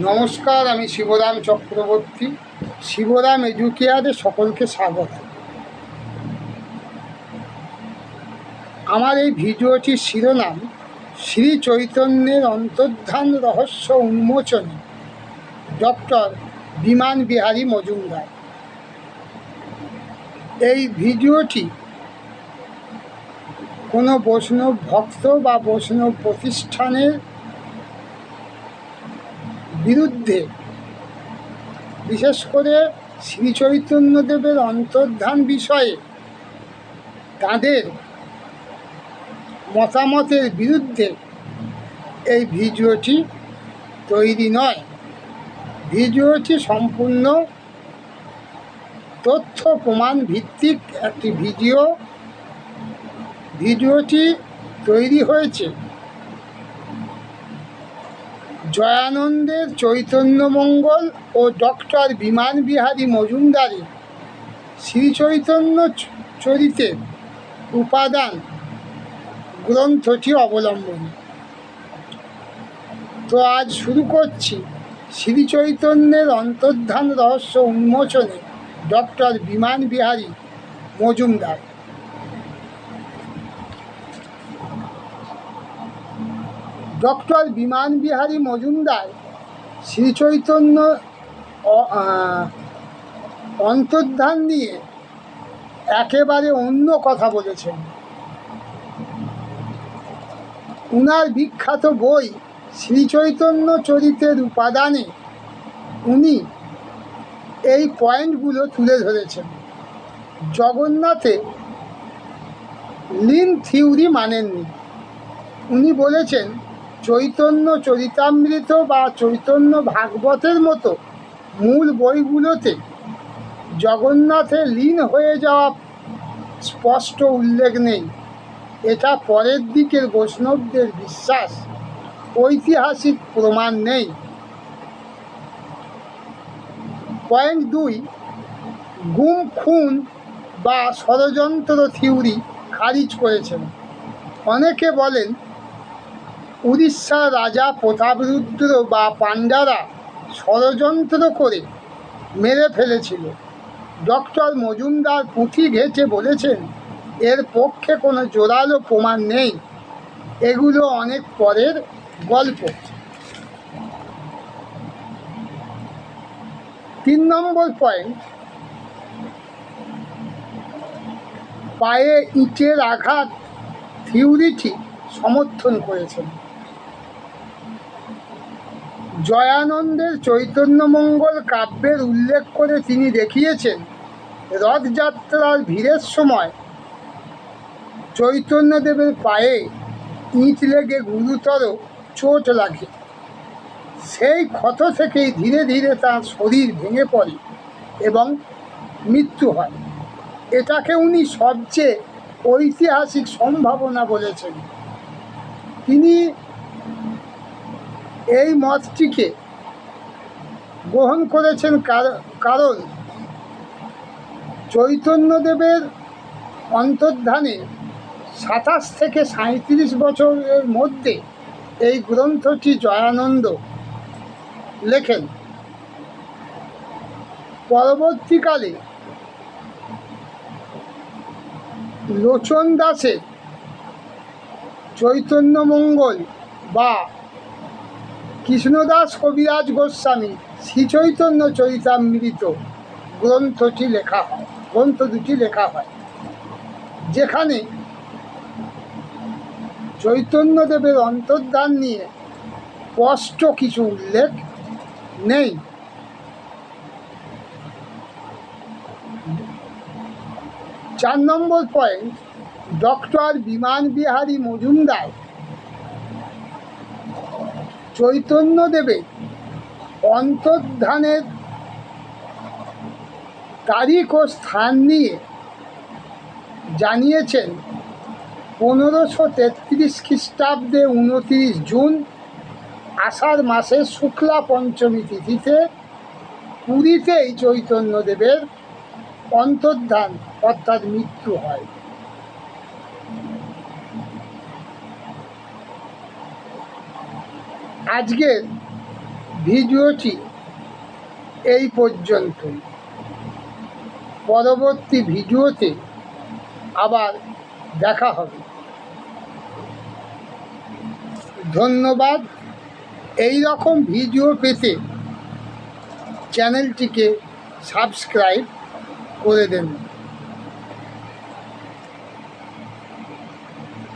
নমস্কার, আমি শিবরাম চক্রবর্তী। শিবরাম এডুকেয়ারে সকলকে স্বাগত। আমার এই ভিডিওটির শিরোনাম শ্রী চৈতন্যের অন্তর্ধান রহস্য উন্মোচনে ডক্টর বিমান বিহারী মজুমদার। এই ভিডিওটি কোনো বৈষ্ণব ভক্ত বা বৈষ্ণব প্রতিষ্ঠানের বিরুদ্ধে, বিশেষ করে শ্রী চৈতন্যদেবের অন্তর্ধান বিষয়ে তাদের মতামতের বিরুদ্ধে এই ভিডিওটি তৈরি নয়। ভিডিওটি সম্পূর্ণ তথ্য প্রমাণ ভিত্তিক একটি ভিডিওটি তৈরি হয়েছে জয়ানন্দের চৈতন্যমঙ্গল ও ডক্টর বিমান বিহারী মজুমদারের শ্রীচৈতন্য চরিতের উপাদান গ্রন্থটি অবলম্বনে। তো আজ শুরু করছি শ্রীচৈতন্যের অন্তর্ধান রহস্য উন্মোচনে ডক্টর বিমান বিহারী মজুমদার। ডক্টর বিমান বিহারী মজুমদার শ্রীচৈতন্য অন্তর্ধান নিয়ে একেবারে অন্য কথা বলেছেন। উনার বিখ্যাত বই শ্রীচৈতন্য চরিতের উপাদানে উনি এই পয়েন্টগুলো তুলে ধরেছেন। জগন্নাথে লিন থিওরি মানেননি। উনি বলেছেন চৈতন্য চরিতামৃত বা চৈতন্য ভাগবতের মতো মূল বইগুলোতে জগন্নাথে লীন হয়ে যাওয়া স্পষ্ট উল্লেখ নেই। এটা পরের দিকের বৈষ্ণবদের বিশ্বাস, ঐতিহাসিক প্রমাণ নেই। পয়েন্ট 2, গুম খুন বা ষড়যন্ত্র থিওরি খারিজ করেছেন। অনেকে বলেন উড়িষ্যার রাজা প্রতাপরুদ্র বা পাণ্ডারা ষড়যন্ত্র করে মেরে ফেলেছিল। ডক্টর মজুমদার পুঁথি ঘেঁটে বলেছেন এর পক্ষে কোনো জোরালো প্রমাণ নেই, এগুলো অনেক পরের গল্প। 3 নম্বর পয়েন্ট, পায়ে ইটের আঘাত থিওরিটি সমর্থন করেছেন। জয়ানন্দের চৈতন্যমঙ্গল কাব্যের উল্লেখ করে তিনি দেখিয়েছেন রথযাত্রার ভিড়ের সময় চৈতন্যদেবের পায়ে ইট লেগে গুরুতর চোট লাগে। সেই ক্ষত থেকেই ধীরে ধীরে তার শরীর ভেঙে পড়ে এবং মৃত্যু হয়। এটাকে উনি সবচেয়ে ঐতিহাসিক সম্ভাবনা বলেছেন। তিনি এই মতটিকে গ্রহণ করেছেন কারণ চৈতন্যদেবের অন্তর্ধানে 27 থেকে 37 বছরের মধ্যে এই গ্রন্থটি জয়ানন্দ লেখেন। পরবর্তীকালে লোচন দাসের চৈতন্যমঙ্গল বা কৃষ্ণদাস কবিরাজ গোস্বামী শ্রীচৈতন্য চরিতামৃত গ্রন্থ দুটি লেখা হয়, যেখানে চৈতন্যদেবের অন্তর্ধান নিয়ে স্পষ্ট কিছু উল্লেখ নেই। চার নম্বর পয়েন্ট, ডক্টর বিমান বিহারী মজুমদার চৈতন্যদেবের অন্তর্ধানের তারিখ ও স্থান নিয়ে জানিয়েছেন 1533 খ্রিস্টাব্দে 29 জুন আষাঢ় মাসের শুক্লা পঞ্চমী তিথিতে পুরীতেই চৈতন্যদেবের অন্তর্ধান অর্থাৎ মৃত্যু হয়। আজকের ভিডিওটি এই পর্যন্ত। পরবর্তী ভিডিওতে আবার দেখা হবে। ধন্যবাদ। এই রকম ভিডিও পেতে চ্যানেলটিকে সাবস্ক্রাইব করে দেন।